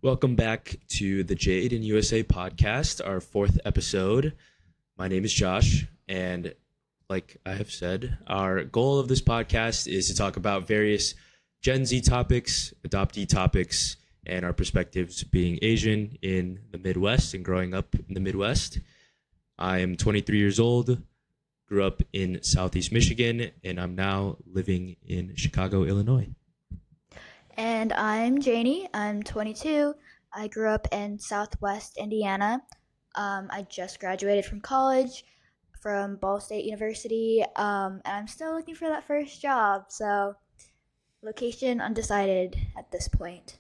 Welcome back to the Jade in USA podcast, our fourth episode. My name is Josh, and like I have said, our goal of this podcast is to talk about various Gen Z topics, adoptee topics, and our perspectives being Asian in the Midwest and growing up in the Midwest. I am 23 years old, grew up in Southeast Michigan, and I'm now living in Chicago, Illinois. And I'm Janie. I'm 22. I grew up in Southwest Indiana. I just graduated from college from Ball State University, and I'm still looking for that first job. So, location undecided at this point.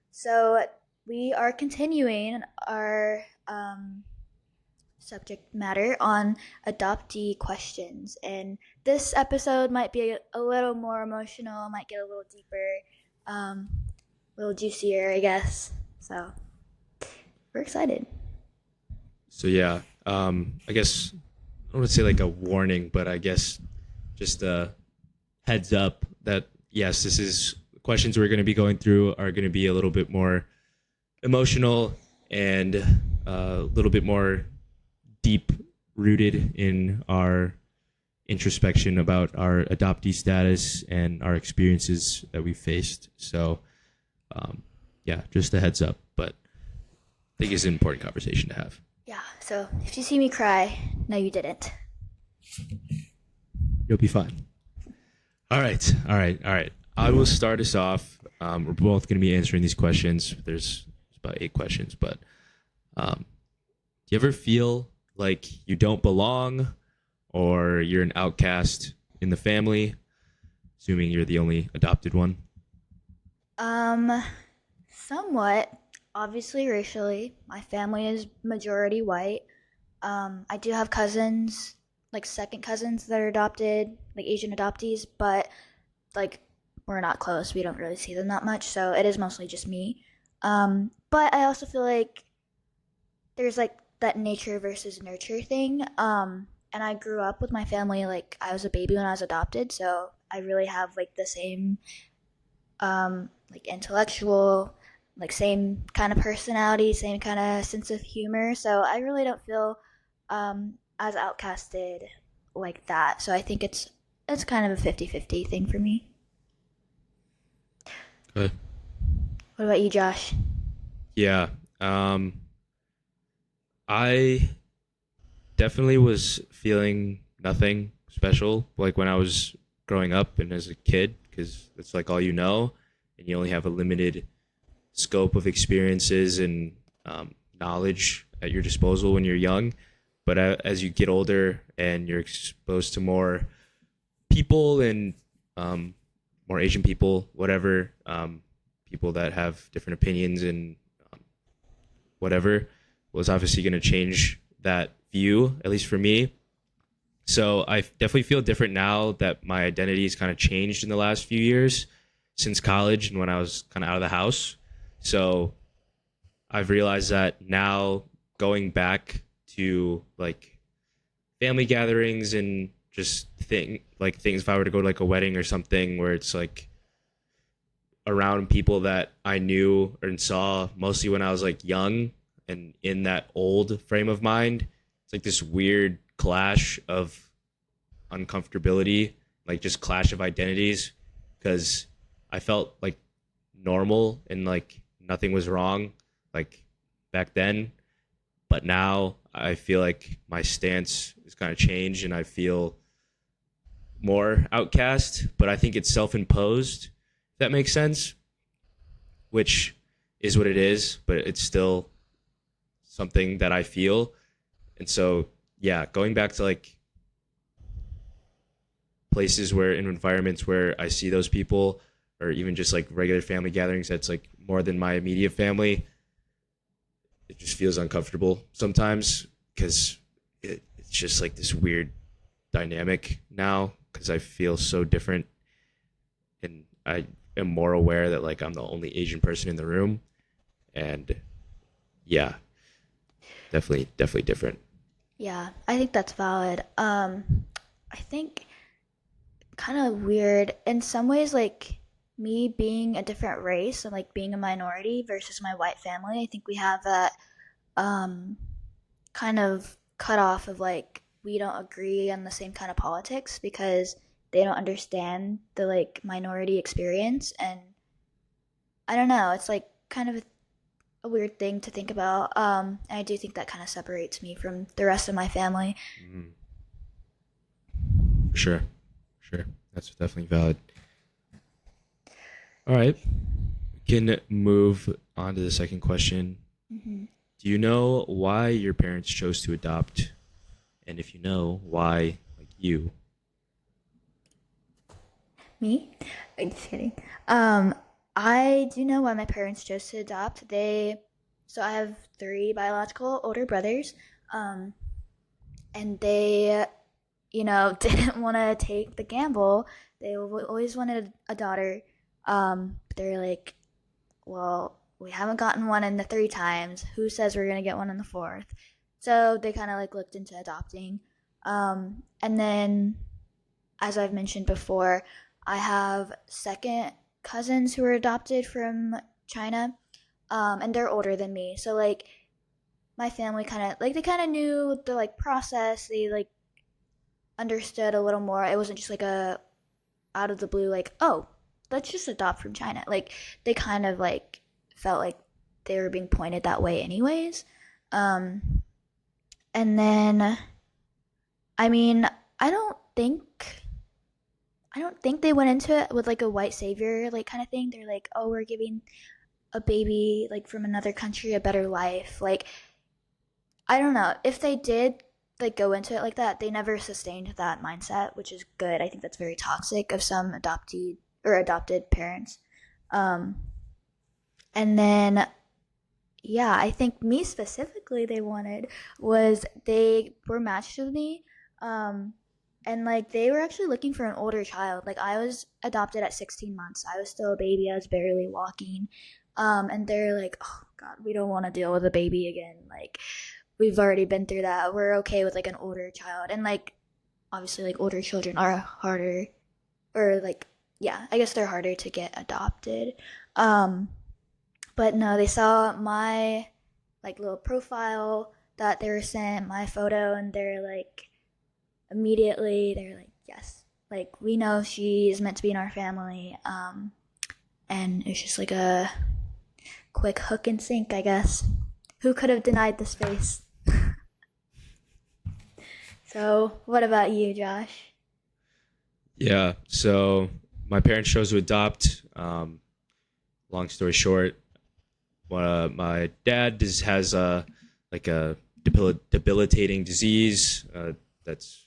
So, we are continuing our subject matter on adoptee questions. And this episode might be a little more emotional, might get a little deeper. A little juicier, I guess. So we're excited. So yeah, I guess I don't want to say like a warning, but I guess just a heads up that yes, this is questions we're going to be going through are going to be a little bit more emotional and a little bit more deep rooted in our introspection about our adoptee status and our experiences that we faced. So, yeah, just a heads up. But I think it's an important conversation to have. Yeah, so if you see me cry, no, you didn't. You'll be fine. All right. I will start us off. We're both going to be answering these questions. There's about 8 questions, but do you ever feel like you don't belong or you're an outcast in the family, assuming you're the only adopted one? Somewhat. Obviously, racially, my family is majority white. I do have cousins, like second cousins that are adopted, like Asian adoptees, but like we're not close. We don't really see them that much, so it is mostly just me. But I also feel like there's like that nature versus nurture thing. And I grew up with my family, like I was a baby when I was adopted, so I really have like the same like intellectual, like same kind of personality, same kind of sense of humor, so I really don't feel as outcasted like that. So I think it's kind of a 50-50 thing for me. Good. What about you, Josh? Yeah. I definitely was feeling nothing special like when I was growing up and as a kid, because it's like all you know and you only have a limited scope of experiences and knowledge at your disposal when you're young. But as you get older and you're exposed to more people and more Asian people, whatever, people that have different opinions and whatever, was obviously going to change that view, at least for me. So I definitely feel different now that my identity has kind of changed in the last few years since college and when I was kind of out of the house. So I've realized that now going back to like family gatherings and just things if I were to go to like a wedding or something where it's like around people that I knew and saw mostly when I was like young and in that old frame of mind, it's like this weird clash of uncomfortability, like just clash of identities, because I felt like normal and like nothing was wrong like back then, but now I feel like my stance is kind of changed and I feel more outcast, but I think it's self-imposed, if that makes sense, which is what it is, but it's still something that I feel. And so, yeah, going back to like places where in environments where I see those people, or even just like regular family gatherings that's like more than my immediate family, it just feels uncomfortable sometimes because it's just like this weird dynamic now because I feel so different and I am more aware that like I'm the only Asian person in the room. And yeah, definitely different. Yeah, I think that's valid. I think kind of weird in some ways, like me being a different race and like being a minority versus my white family, I think we have that um, kind of cut off of like we don't agree on the same kind of politics because they don't understand the like minority experience. And I don't know, it's like kind of a weird thing to think about. And I do think that kind of separates me from the rest of my family. Mm, for sure. Sure. That's definitely valid. All right. We can move on to the second question. Hmm. Do you know why your parents chose to adopt? And if you know, why like you? Me? I'm just kidding. Um, I do know why my parents chose to adopt. So I have three biological older brothers, um, and they, didn't want to take the gamble. They always wanted a daughter. They're like, well, we haven't gotten one in the three times. Who says we're gonna get one in the fourth? So they kind of like looked into adopting. And then, as I've mentioned before, I have second cousins who were adopted from China, and they're older than me. So like my family kind of like they kind of knew the like process. They like understood a little more. It wasn't just like a out of the blue like, oh, let's just adopt from China. Like they kind of like felt like they were being pointed that way anyways. Um, and then I mean, I don't think I don't think they went into it with like a white savior like kind of thing. They're like, "Oh, we're giving a baby like from another country a better life." Like, I don't know. If they did like go into it like that, they never sustained that mindset, which is good. I think that's very toxic of some adopted or adopted parents. Um, and then yeah, I think me specifically they wanted was they were matched with me. Um, and like they were actually looking for an older child. Like I was adopted at 16 months. I was still a baby. I was barely walking. And they're like, "Oh god, we don't want to deal with a baby again. Like we've already been through that. We're okay with like an older child." And like obviously like older children are harder or like yeah, I guess they're harder to get adopted. Um but no, they saw my like little profile that they were sent, my photo, and they're like immediately they're like, yes, like we know she is meant to be in our family. And it's just like a quick hook and sink, I guess. Who could have denied the space? So, what about you, Josh? Yeah. So my parents chose to adopt. Long story short, my dad has like a debilitating disease that's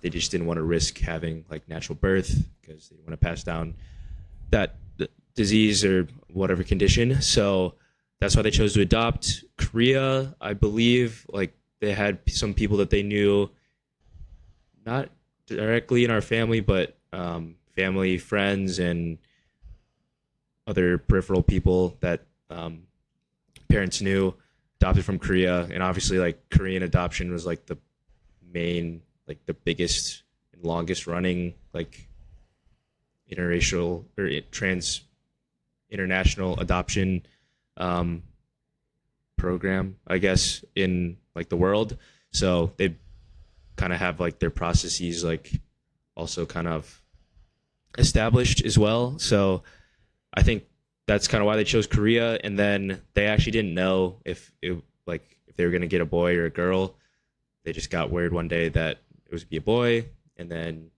they just didn't want to risk having like natural birth because they want to pass down that disease or whatever condition. So that's why they chose to adopt. Korea, I believe, like they had some people that they knew, not directly in our family, but family, friends, and other peripheral people that parents knew adopted from Korea. And obviously, like Korean adoption was like the main, like the biggest and longest running like interracial or trans international adoption um, program, I guess, in like the world. So they kind of have like their processes like also kind of established as well. So I think that's kind of why they chose Korea. And then they actually didn't know if they were gonna get a boy or a girl. They just got word one day that it was to be a boy, and then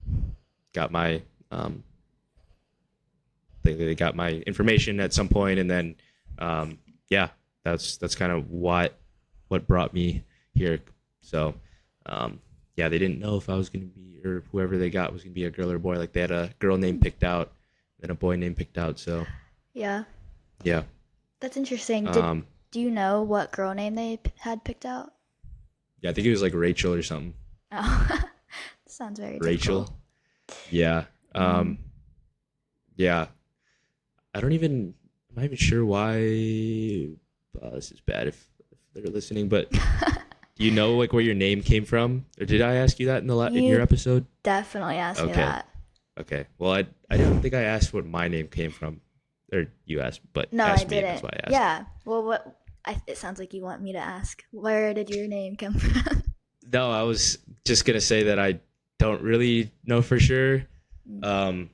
got my they got my information at some point, and then yeah, that's kind of what brought me here. So yeah, they didn't know if I was gonna be or whoever they got was gonna be a girl or a boy. Like they had a girl name picked out and a boy name picked out. So Yeah, yeah, that's interesting. um, Do you know what girl name they had picked out? yeah, I think it was like Rachel or something. Oh, sounds very Rachel. difficult. Yeah. Mm. Yeah. I'm not even sure why this is bad if they're listening, but do you know like where your name came from? Or did I ask you that in in your You episode? definitely asked me Okay. that. Okay. Well, I don't think I asked what my name came from, or you asked, but No, I asked me. That's didn't. why I asked. Yeah. Well, it sounds like you want me to ask. Where did your name come from? No, I was just gonna say that I don't really know for sure. Um,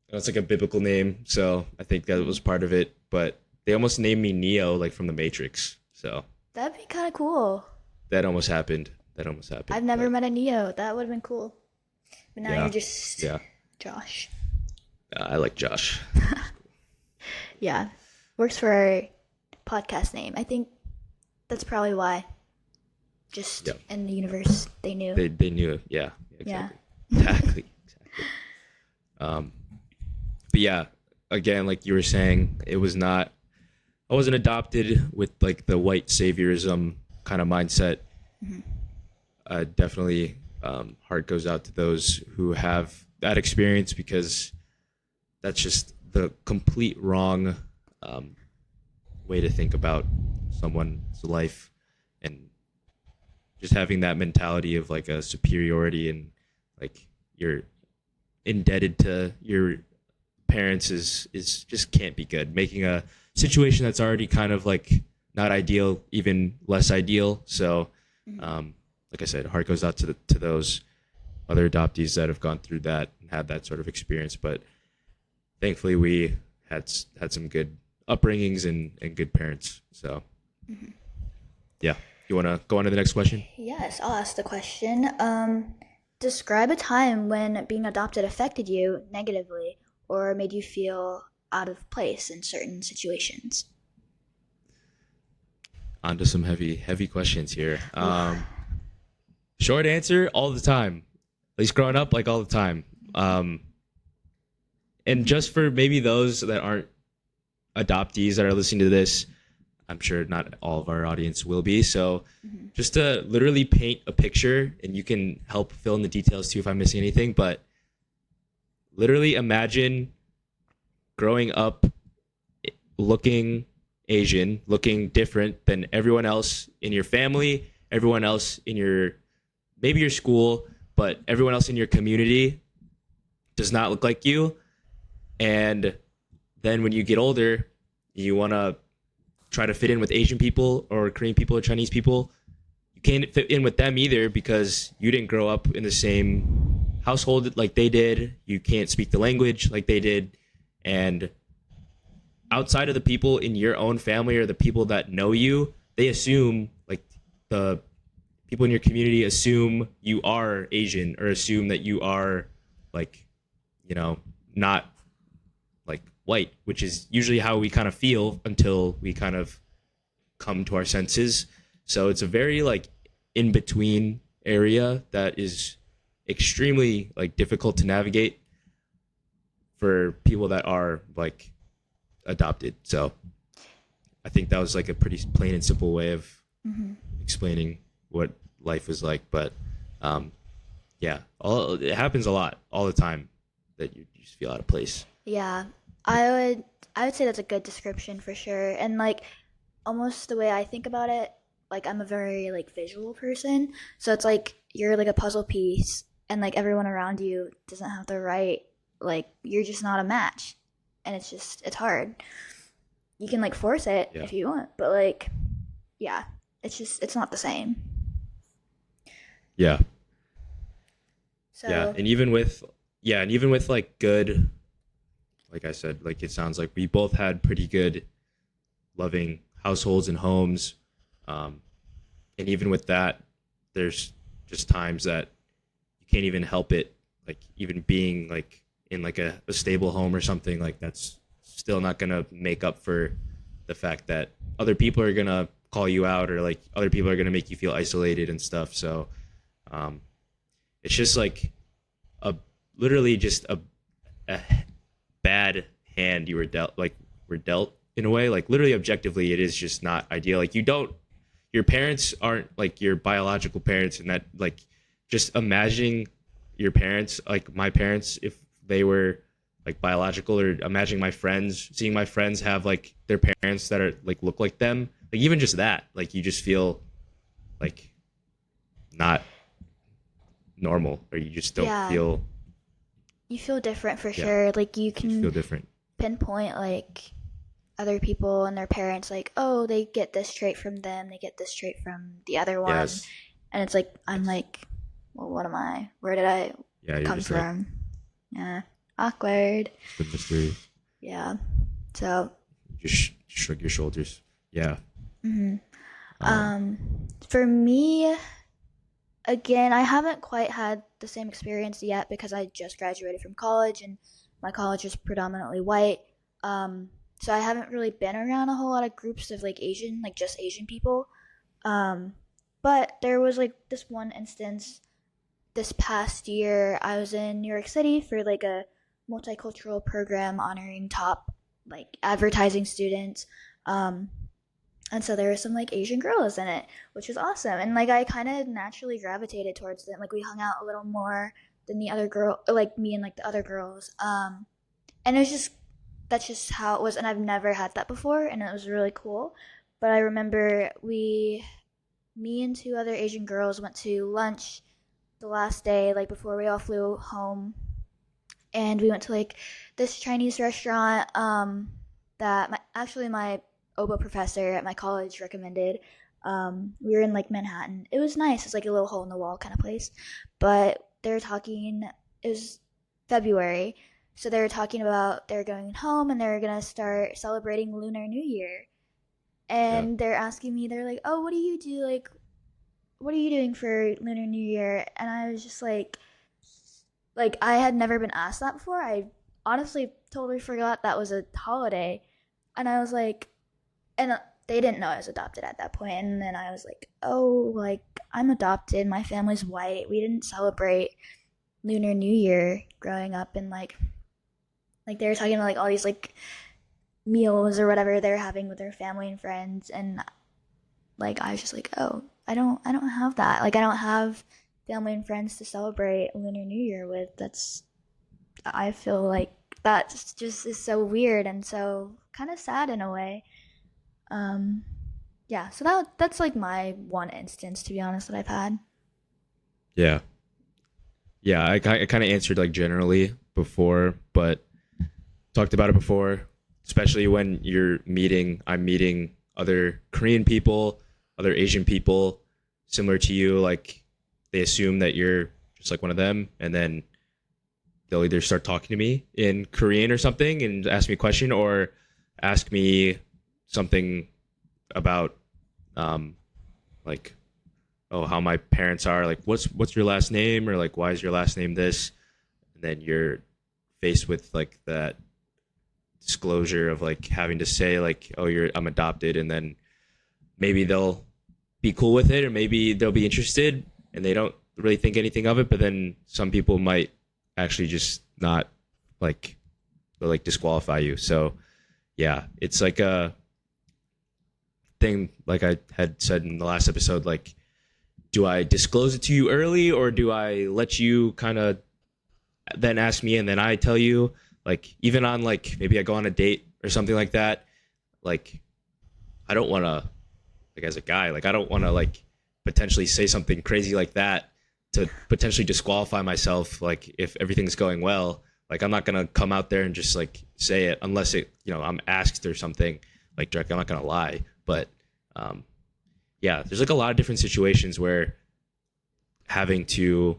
it's like a biblical name, so I think that was part of it. But they almost named me Neo, like from the Matrix. So That'd be kind of cool. that almost happened. That almost happened. I've never But met a Neo. That would have been cool. But now you're yeah, just yeah. Josh. I like Josh. Yeah. Works for our podcast name. I think that's probably why. Just Yeah. in the universe, they knew. They knew it. Yeah, Yeah. exactly. Exactly. Um, but yeah, again, like you were saying, it was not. I wasn't adopted with like the white saviorism kind of mindset. Definitely, heart goes out to those who have that experience because that's just the complete wrong way to think about someone's life, and just having that mentality of like a superiority and like you're indebted to your parents is just can't be good. Making a situation that's already kind of like not ideal even less ideal. So, like I said, heart goes out to those other adoptees that have gone through that and had that sort of experience. But thankfully, we had some good upbringings and good parents. So, yeah. You want to go on to the next question? Yes, I'll ask the question. Describe a time when being adopted affected you negatively or made you feel out of place in certain situations. On to some heavy questions here. Short answer: all the time. At least growing up, like all the time. And just for maybe those that aren't adoptees that are listening to this, I'm sure not all of our audience will be. So just to literally paint a picture, and you can help fill in the details too if I'm missing anything, but literally imagine growing up looking Asian, looking different than everyone else in your family, everyone else in your, maybe your school, but everyone else in your community does not look like you. And then when you get older, you want to try to fit in with Asian people or Korean people or Chinese people. You can't fit in with them either because you didn't grow up in the same household like they did. You can't speak the language like they did. And outside of the people in your own family or the people that know you, they assume, like, the people in your community assume you are Asian or assume that you are, like, not like white, which is usually how we kind of feel until we kind of come to our senses. So it's a very like in between area that is extremely like difficult to navigate for people that are like adopted. So I think that was like a pretty plain and simple way of explaining what life was like. But yeah, it happens a lot all the time that you just feel out of place. Yeah, I would say that's a good description for sure. And like almost the way I think about it, like I'm a very like visual person, so it's like you're like a puzzle piece, and like everyone around you doesn't have the right, like you're just not a match, and it's hard. You can like force it if you want, but like yeah, it's not the same. Yeah. So Yeah, and even with like good, like I said, like it sounds like we both had pretty good, loving households and homes, and even with that, there's just times that you can't even help it. Like even being like in like a stable home or something, like that's still not gonna make up for the fact that other people are gonna call you out or like other people are gonna make you feel isolated and stuff. So it's just like literally just a bad hand you were dealt in a way. Like literally objectively it is just not ideal. Like your parents aren't like your biological parents, and that like just imagining your parents, like my parents, if they were like biological, or imagining seeing my friends have like their parents that are like look like them, like even just that, like you just feel like not normal, or you just don't feel You feel different for Yeah, sure. Like you you just feel can different. pinpoint like other people and their parents, like, oh, they get this trait from them, they get this trait from the other one. Yes, And it's like, I'm yes. like, well, what am I? Where did I Yeah, you're come just like from? Yeah. Awkward. just a mystery. Yeah. So, You just shrug your shoulders. Yeah. mhm. Um. For me, again, I haven't quite had the same experience yet because I just graduated from college and my college is predominantly white. So I haven't really been around a whole lot of groups of like Asian, like just Asian people. Um, but there was like this one instance this past year. I was in New York City for like a multicultural program honoring top like advertising students. Um, and so there were some like Asian girls in it, which was awesome. And like I kind of naturally gravitated towards them. Like we hung out a little more than the other girl, like me and like the other girls. And it was just that's just how it was. And I've never had that before, and it was really cool. But I remember me and two other Asian girls went to lunch the last day, like before we all flew home, and we went to like this Chinese restaurant that my OBA professor at my college recommended. We were in like Manhattan. It was nice. It's like a little hole in the wall kind of place. But they were talking. It was February, so they were talking about they're going home and they're gonna start celebrating Lunar New Year. Yeah. And they're asking me. They're like, "Oh, what do you do? Like, what are you doing for Lunar New Year?" And I was just like I had never been asked that before. I honestly totally forgot that was a holiday, and I was like, and they didn't know I was adopted at that point. And then I was like, oh, like I'm adopted. My family's white. We didn't celebrate Lunar New Year growing up, and like they were talking about like all these like meals or whatever they're having with their family and friends, and like I was just like, oh, I don't have that. Like I don't have family and friends to celebrate Lunar New Year with. That's I feel like that just is so weird and so kind of sad in a way. Um, yeah, so that's like my one instance, to be honest, that I've had. Yeah. Yeah. I kind of answered like generally before, but talked about it before, especially when I'm meeting other Korean people, other Asian people, similar to you. Like they assume that you're just like one of them, and then they'll either start talking to me in Korean or something and ask me a question, or ask me something about um like, oh, how my parents are, like what's your last name, or like why is your last name this, and then you're faced with like that disclosure of like having to say like, oh, you're I'm adopted, and then maybe they'll be cool with it, or maybe they'll be interested and they don't really think anything of it, but then some people might actually just not, like, they'll like disqualify you. So yeah, it's like a thing, like I had said in the last episode, like, do I disclose it to you early, or do I let you kind of then ask me and then I tell you? Like even on like maybe I go on a date or something like that, like I don't want to, like as a guy, like I don't want to like potentially say something crazy like that to potentially disqualify myself. Like if everything's going well, like I'm not gonna come out there and just like say it unless it, I'm asked or something like directly. I'm not gonna lie, but um, yeah, there's like a lot of different situations where having to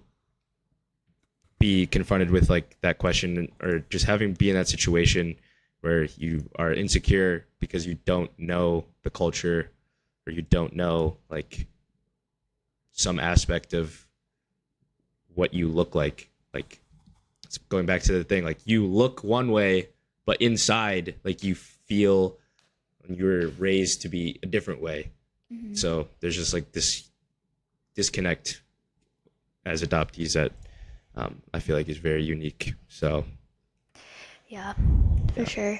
be confronted with like that question, or just having be in that situation where you are insecure because you don't know the culture, or you don't know like some aspect of what you look like it's going back to the thing, like you look one way but inside like you feel, you were raised to be a different way. Mm-hmm. So there's just like this disconnect as adoptees that I feel like is very unique. So Yeah, for yeah. sure.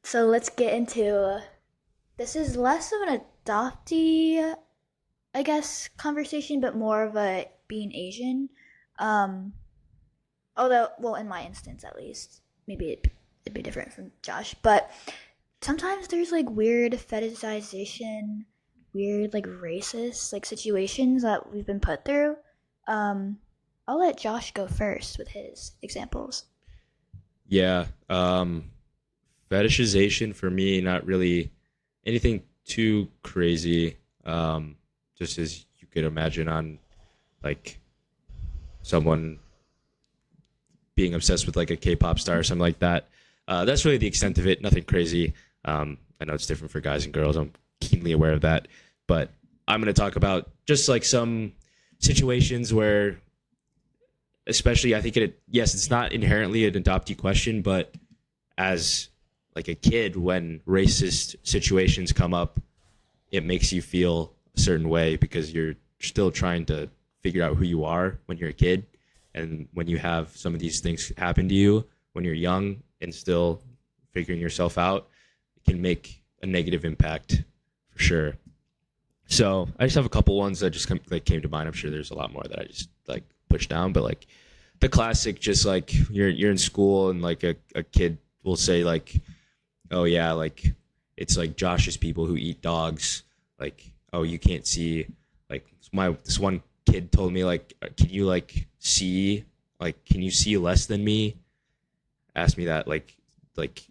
So let's get into this is less of an adoptee, I guess, conversation, but more of a being Asian. Um, Although, well, in my instance at least, maybe it'd be different from Josh, but sometimes there's like weird fetishization, weird like racist like situations that we've been put through. Um, I'll let Josh go first with his examples. Yeah. Fetishization for me, not really anything too crazy. Just as you could imagine on like someone being obsessed with like a K-pop star or something like that. That's really the extent of it. Nothing crazy. I know it's different for guys and girls. I'm keenly aware of that. But I'm going to talk about just like some situations where, especially, I think yes, it's not inherently an adoptee question, but as like a kid, when racist situations come up, it makes you feel a certain way because you're still trying to figure out who you are when you're a kid. And when you have some of these things happen to you when you're young and still figuring yourself out, it can make a negative impact for sure. So I just have a couple ones that just like came to mind. I'm sure there's a lot more that I just like pushed down, but like the classic, just like you're in school and like a kid will say like, oh yeah, like it's like Josh's people who eat dogs. Like, oh, you can't see. Like this one kid told me like, can you like see? Like, can you see less than me? Asked me that like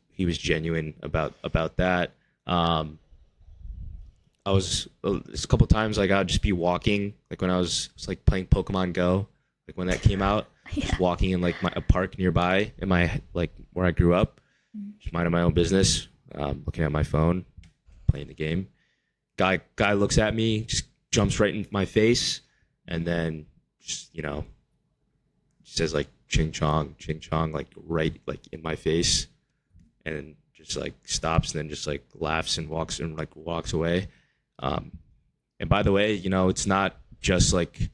he was genuine about that. I was a couple times like I'd just be walking like when I was like playing Pokemon Go, like when that came out, Yeah. just walking in like a park nearby in my like where I grew up, just minding my own business, looking at my phone, playing the game. Guy looks at me, just jumps right in my face, and then just says like ching chong, like right like in my face, and just like stops and then just like laughs and walks away. Um, and by the way, it's not just like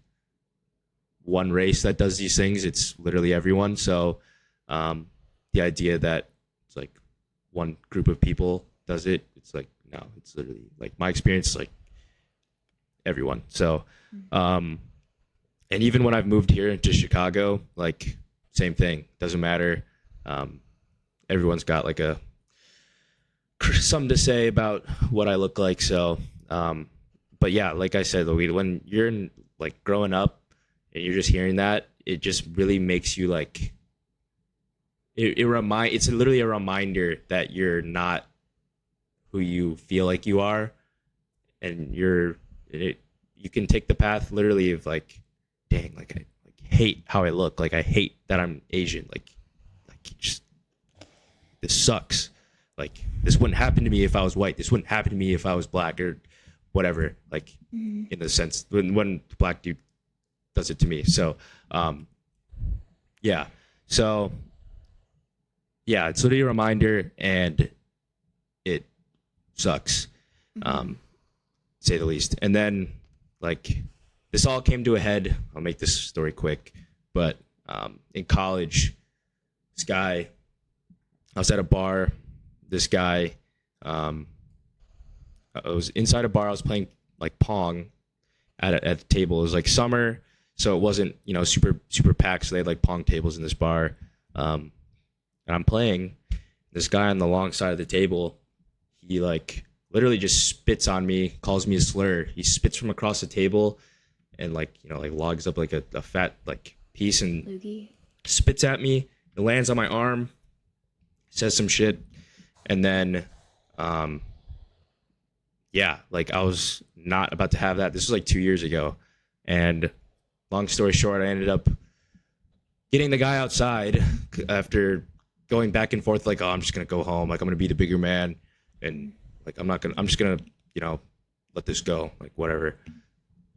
one race that does these things. It's literally everyone. So the idea that it's like one group of people does it, it's like, no, it's literally like my experience, like everyone. So, and even when I've moved here into Chicago, like same thing, doesn't matter. Um, Everyone's got like something to say about what I look like. So, but yeah, like I said, Louis, when you're like growing up and you're just hearing that, it just really makes you like it's literally a reminder that you're not who you feel like you are, and you can take the path literally of like, dang, like I like hate how I look, like I hate that I'm Asian, like just this sucks. Like this wouldn't happen to me if I was white. This wouldn't happen to me if I was black or whatever. Like in the sense when the black dude does it to me. So yeah. So yeah, it's literally a reminder, and it sucks, say the least. And then like this all came to a head. I'll make this story quick, but in college, this guy, I was at a bar. This guy, I was inside a bar. I was playing like Pong at the table. It was like summer, so it wasn't super packed. So they had like Pong tables in this bar, and I'm playing. This guy on the long side of the table, he like literally just spits on me, calls me a slur. He spits from across the table, and like like logs up like a fat like piece and Loogie. spits at me. It lands on my arm, says some shit, and then yeah, like I was not about to have that. This was like 2 years ago, and long story short, I ended up getting the guy outside after going back and forth like, oh, I'm just gonna go home, like I'm gonna be the bigger man, and like I'm just gonna let this go, like whatever.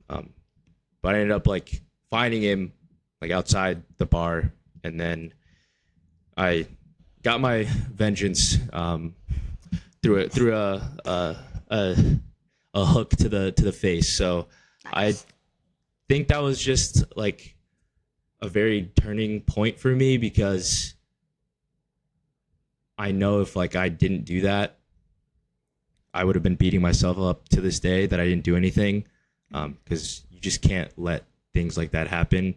But I ended up like finding him like outside the bar, and then I got my vengeance through a hook to the face. So Nice. I think that was just like a very turning point for me, because I know if like I didn't do that, I would have been beating myself up to this day that I didn't do anything, because you just can't let things like that happen.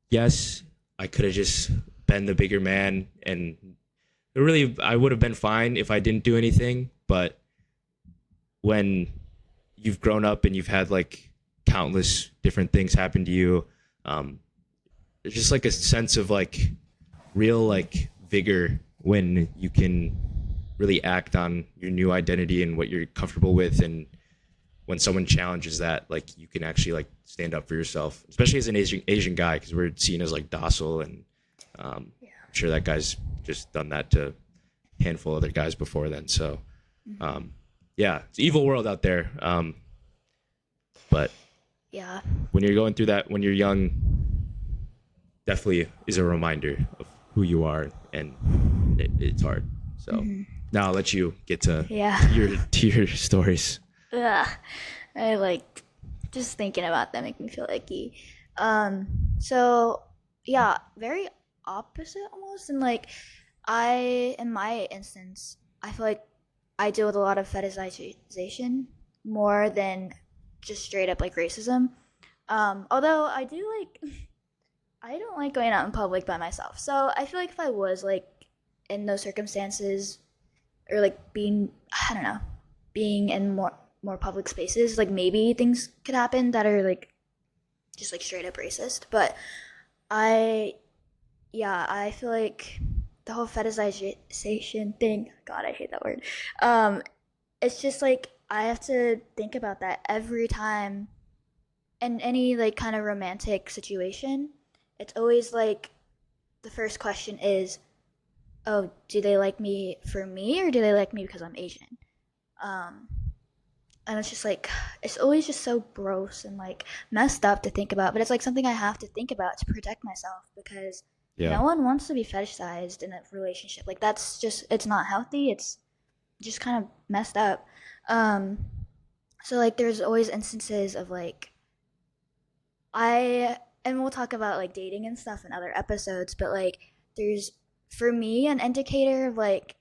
Yes, I could have just been the bigger man, and really I would have been fine if I didn't do anything. But when you've grown up and you've had like countless different things happen to you, there's just like a sense of like real like vigor when you can really act on your new identity and what you're comfortable with, and when someone challenges that, like you can actually like stand up for yourself, especially as an Asian guy, because we're seen as like docile, and Yeah. I'm sure that guy's just done that to a handful of other guys before then. So um, yeah, it's an evil world out there. But Yeah. when you're going through that when you're young, definitely is a reminder of who you are, and it's hard. So now I'll let you get to Yeah. to your stories. Ugh. I like just thinking about that make me feel icky. So yeah, very opposite almost. And like in my instance, I feel like I deal with a lot of fetishization more than just straight up like racism. Although I do like I don't like going out in public by myself. So I feel like if I was like in those circumstances, or like being, I don't know, being in more public spaces, like maybe things could happen that are like just like straight up racist. But I yeah, I feel like the whole fetishization thing, God, I hate that word. Um it's just like I have to think about that every time in any like kind of romantic situation. It's always like the first question is, oh, do they like me for me, or do they like me because I'm Asian? Um, and it's just like, it's always just so gross and like messed up to think about, but it's like something I have to think about to protect myself, because Yeah. no one wants to be fetishized in a relationship. Like, that's just, it's not healthy. It's just kind of messed up. Um, so like, there's always instances of like, and we'll talk about like dating and stuff in other episodes, but like, there's, for me, an indicator of like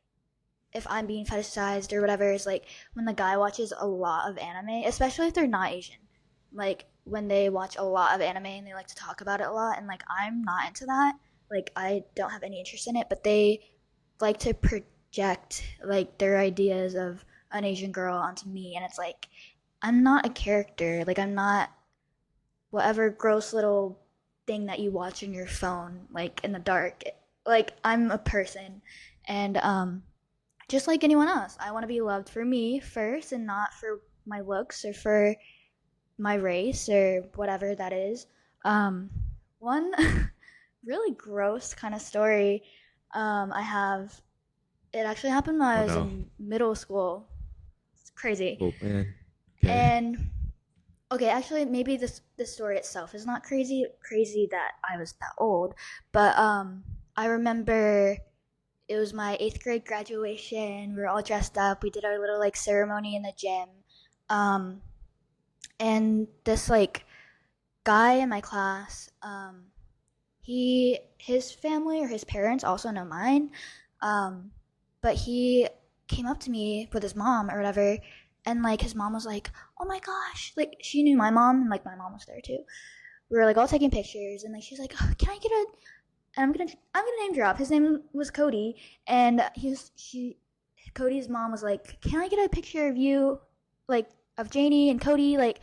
if I'm being fetishized or whatever is like when the guy watches a lot of anime, especially if they're not Asian. Like when they watch a lot of anime and they like to talk about it a lot, and like I'm not into that. Like I don't have any interest in it, but they like to project like their ideas of an Asian girl onto me, and it's like I'm not a character. Like I'm not whatever gross little thing that you watch in your phone like in the dark. Like I'm a person, and just like anyone else, I want to be loved for me first and not for my looks or for my race or whatever that is. One really gross kind of story I have, it actually happened when Oh I was no. in middle school. It's crazy. Oh man. Okay. And okay, actually maybe this story itself is not crazy that I was that old, but I remember it was my 8th grade graduation. We were all dressed up. We did our little like ceremony in the gym. Um, and this like guy in my class, his family or his parents also know mine. Um, but he came up to me with his mom or whatever, and like his mom was like, "Oh my gosh!" Like she knew my mom, and like my mom was there too. We were like all taking pictures, and like she's like, oh, "Can I get a?" And I'm gonna name drop. His name was Cody, and Cody's mom was like, "Can I get a picture of you, like of Janie and Cody?" Like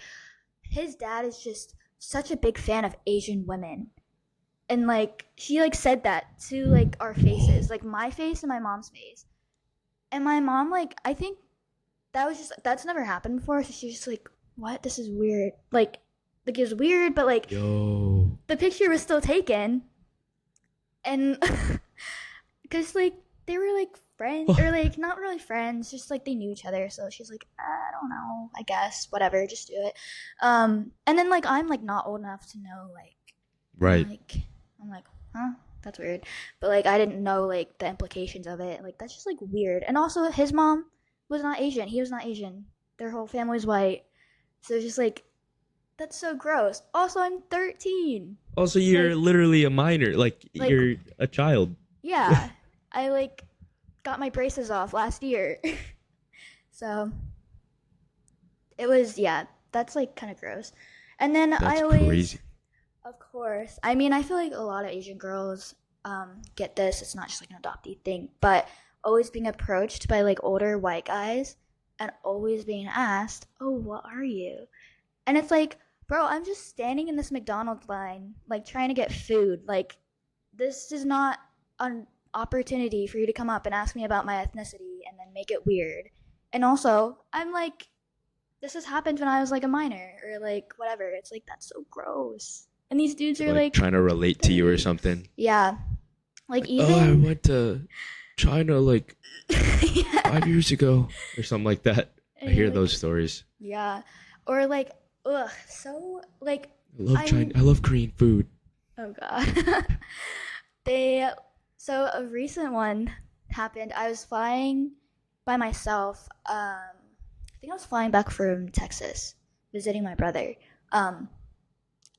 his dad is just such a big fan of Asian women, and like she like said that to like our faces, like my face and my mom's face, and my mom like I think that's never happened before, so she's just like, "What? This is weird." Like it was weird, but like Yo. the picture was still taken, and because like they were like friends or like not really friends, just like they knew each other, so she's like, I don't know, I guess whatever, just do it. And then like I'm like not old enough to know like Right. I'm like, huh, that's weird, but like I didn't know like the implications of it. Like that's just like weird. And also his mom was not Asian, he was not Asian, their whole family's white, so it's just like that's so gross. Also I'm 13. Also, you're Like, literally a minor. Like like you're a child. yeah, I like got my braces off last year. So it was, yeah, that's like kind of gross. And then I That's always, crazy. of course, I mean, I feel like a lot of Asian girls get this. It's not just like an adoptee thing, but always being approached by like older white guys and always being asked, "Oh, what are you?" And it's like, bro, I'm just standing in this McDonald's line, like trying to get food. Like, this is not an opportunity for you to come up and ask me about my ethnicity and then make it weird. And also, I'm like, this has happened when I was like a minor or like whatever. It's like, that's so gross. And these dudes are Like like, trying to relate to you or something. yeah, like Oh, I even went to China like yeah. 5 years ago or something like that. I And hear you're like, those stories. yeah, or like, ugh, so like, I love I'm China. I love Korean food. oh god. They so a recent one happened. I was flying by myself. I think I was flying back from Texas, visiting my brother. Um,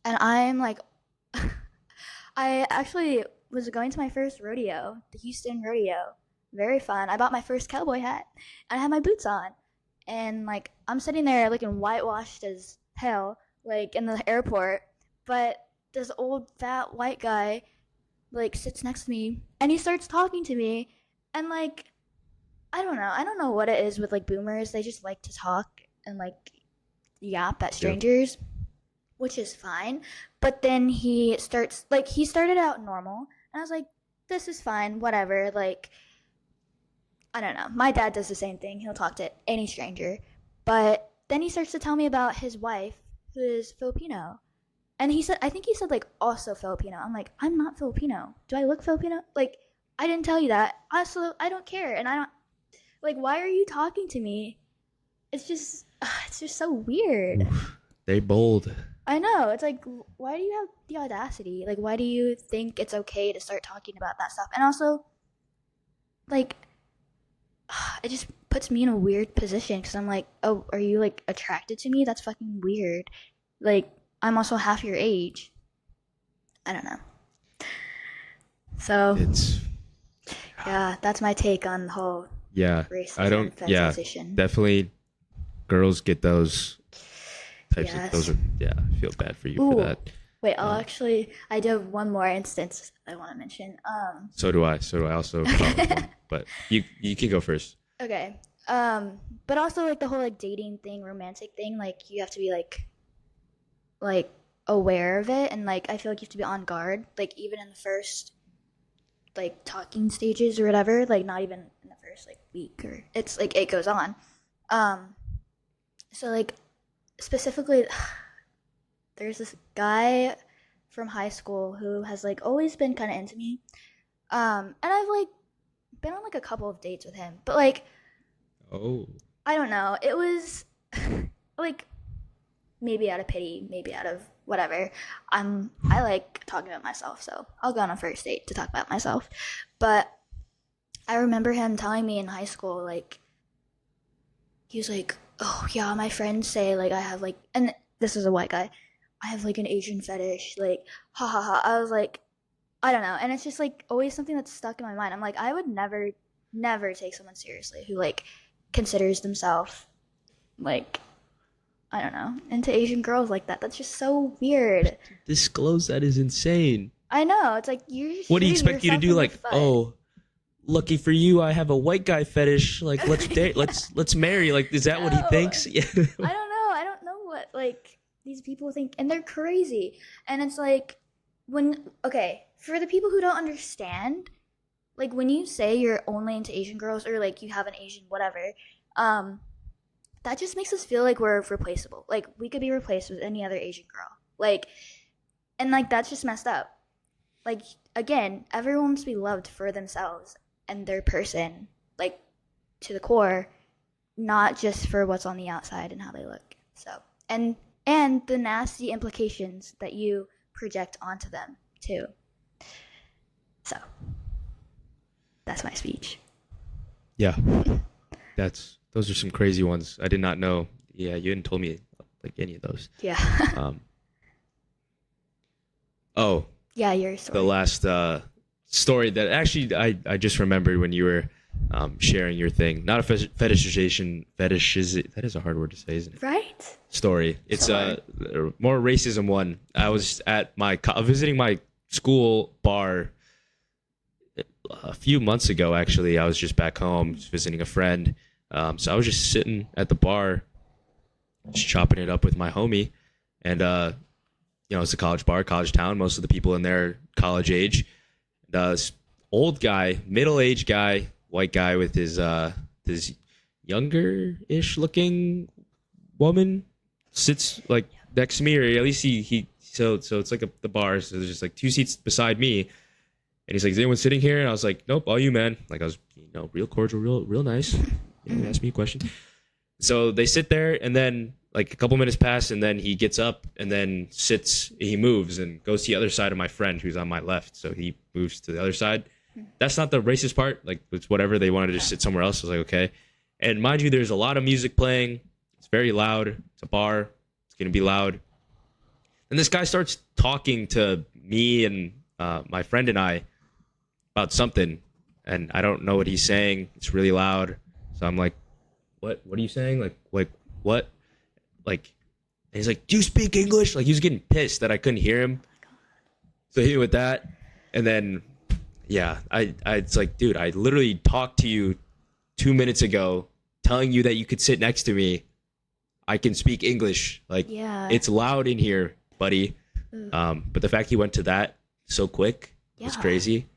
and I'm like, I actually was going to my first rodeo, the Houston rodeo. Very fun. I bought my first cowboy hat, and I had my boots on, and like I'm sitting there looking whitewashed as hell, like in the airport. But this old fat white guy like sits next to me and he starts talking to me, and like I don't know what it is with like boomers. They just like to talk and like yap at Yeah. strangers, which is fine. But then he started out normal, and I was like, this is fine, whatever. Like, I don't know. My dad does the same thing. He'll talk to any stranger. But then he starts to tell me about his wife, who is Filipino. And I think he said, like, also Filipino. I'm like, I'm not Filipino. Do I look Filipino? Like, I didn't tell you that. Also, I don't care. And I don't, like, why are you talking to me? It's just so weird. Oof, they bold. I know. It's like, why do you have the audacity? Like, why do you think it's okay to start talking about that stuff? And also, like, it just puts me in a weird position because I'm like, oh, are you like attracted to me? That's fucking weird. Like, I'm also half your age. I don't know. So It's yeah, that's my take on the whole yeah. racism, I don't. Yeah, fetishization. definitely. Girls get those types Yes. of those are yeah. I feel bad for you Ooh. for that. Wait, I do have one more instance I want to mention. So do I. So do I also. But you can go first. Okay. But also like the whole like dating thing, romantic thing, like you have to be like aware of it, and like I feel like you have to be on guard, like even in the first like talking stages or whatever, like not even in the first like week, or it's like it goes on. So like specifically there's this guy from high school who has like always been kind of into me. And I've like been on like a couple of dates with him, but like Oh. I don't know. It was like maybe out of pity, maybe out of whatever. I like talking about myself, so I'll go on a first date to talk about myself. But I remember him telling me in high school, like he was like, "Oh yeah, my friends say like I have like," and this is a white guy, "I have like an Asian fetish." Like, ha ha ha. I was like, I don't know, and it's just like always something that's stuck in my mind. I'm like, I would never take someone seriously who like considers themselves like, I don't know, into Asian girls like that. That's just so weird. Disclose that is insane. I know. It's like you're just What do you shooting expect you to yourself do? in the Like, foot. oh, lucky for you, I have a white guy fetish. Like, let's date. Let's marry. Like, is that what he No. thinks? Yeah. I don't know. I don't know what like these people think, and they're crazy. And it's like for the people who don't understand, like when you say you're only into Asian girls or like you have an Asian whatever, that just makes us feel like we're replaceable. Like we could be replaced with any other Asian girl. Like, and like that's just messed up. Like again, everyone wants to be loved for themselves and their person, like to the core, not just for what's on the outside and how they look. So and the nasty implications that you project onto them too. So that's my speech. Yeah. Those are some crazy ones. I did not know. Yeah, you hadn't told me like any of those. Yeah. Oh, Yeah, your story. the last story that actually I just remembered when you were sharing your thing. Not a fetishization. That is a hard word to say, isn't it? Right? Story. It's So a more racism one. I was at visiting my school bar a few months ago. Actually, I was just back home, just visiting a friend. So I was just sitting at the bar, just chopping it up with my homie, and it's a college bar, college town. Most of the people in there are college age. This old guy, middle-aged guy, white guy with his younger-ish looking woman sits like next to me, or at least he so it's like the bar. So there's just like two seats beside me, and he's like, "Is anyone sitting here?" And I was like, "Nope, all you, man." Like I was, real cordial, real nice. Ask me a question. So they sit there, and then like a couple minutes pass, and then he gets up and then he moves and goes to the other side of my friend who's on my left. So he moves to the other side. That's not the racist part. Like, it's whatever. They wanted to just sit somewhere else. I was like, okay. And mind you, there's a lot of music playing. It's very loud. It's a bar. It's going to be loud. And this guy starts talking to me and my friend and I about something. And I don't know what he's saying. It's really loud. So I'm like, what are you saying? Like what? Like, and he's like, do you speak English? Like, he was getting pissed that I couldn't hear him. So he with that. And then, yeah, it's like, dude, I literally talked to you 2 minutes ago telling you that you could sit next to me. I can speak English. Like, It's loud in here, buddy. But the fact he went to that so quick was crazy.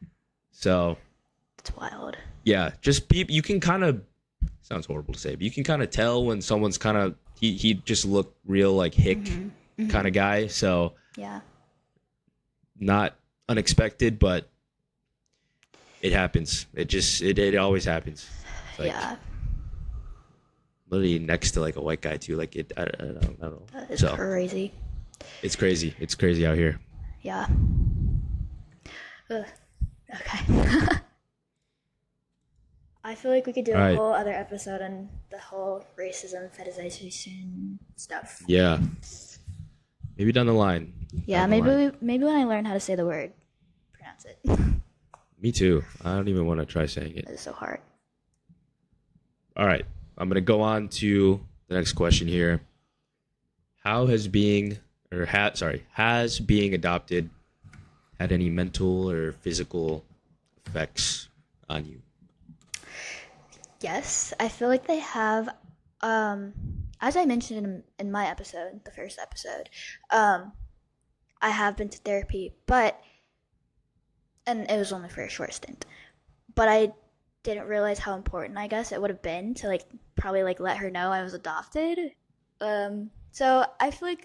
So it's wild. Yeah, just you can kind of, sounds horrible to say, but you can kind of tell when someone's kind of, he just looked real like hick kind of guy. So yeah, not unexpected, but it happens. It always happens. Like, literally next to like a white guy too. Like I don't know. That is crazy. It's crazy. It's crazy out here. Yeah. Okay. I feel like we could do a whole other episode on the whole racism, fetishization stuff. Yeah. Maybe down the line. Yeah, maybe when I learn how to say the word, pronounce it. Me too. I don't even want to try saying it. It's so hard. All right. I'm going to go on to the next question here. Has being adopted had any mental or physical effects on you? Yes, I feel like they have. As I mentioned in my episode, the first episode, I have been to therapy, and it was only for a short stint, but I didn't realize how important, I guess, it would have been to probably let her know I was adopted. So I feel like